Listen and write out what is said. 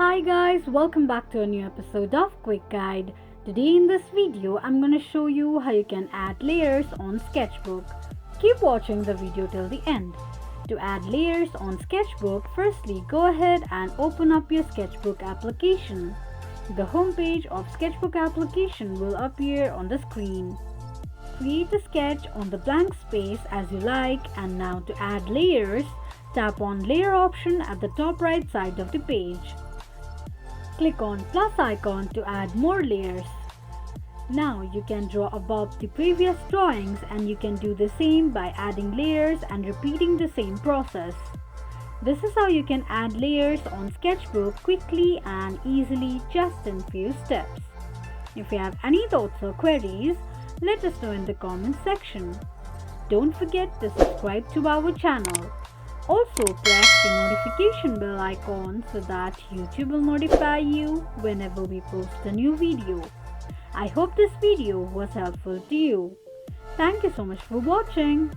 Hi guys, welcome back to a new episode of Quick Guide. Today in this video, I'm going to show you how you can add layers on Sketchbook. Keep watching the video till the end. To add layers on Sketchbook, firstly go ahead and open up your Sketchbook application. The home page of Sketchbook application will appear on the screen. Create a sketch on the blank space as you like, and now to add layers, tap on layer option at the top right side of the page. Click on plus icon to add more layers. Now you can draw above the previous drawings, and you can do the same by adding layers and repeating the same process. This is how you can add layers on Sketchbook quickly and easily just in few steps. If you have any thoughts or queries, let us know in the comment section. Don't forget to subscribe to our channel. Also press the notification bell icon so that YouTube will notify you whenever we post a new video. I hope this video was helpful to you. Thank you so much for watching.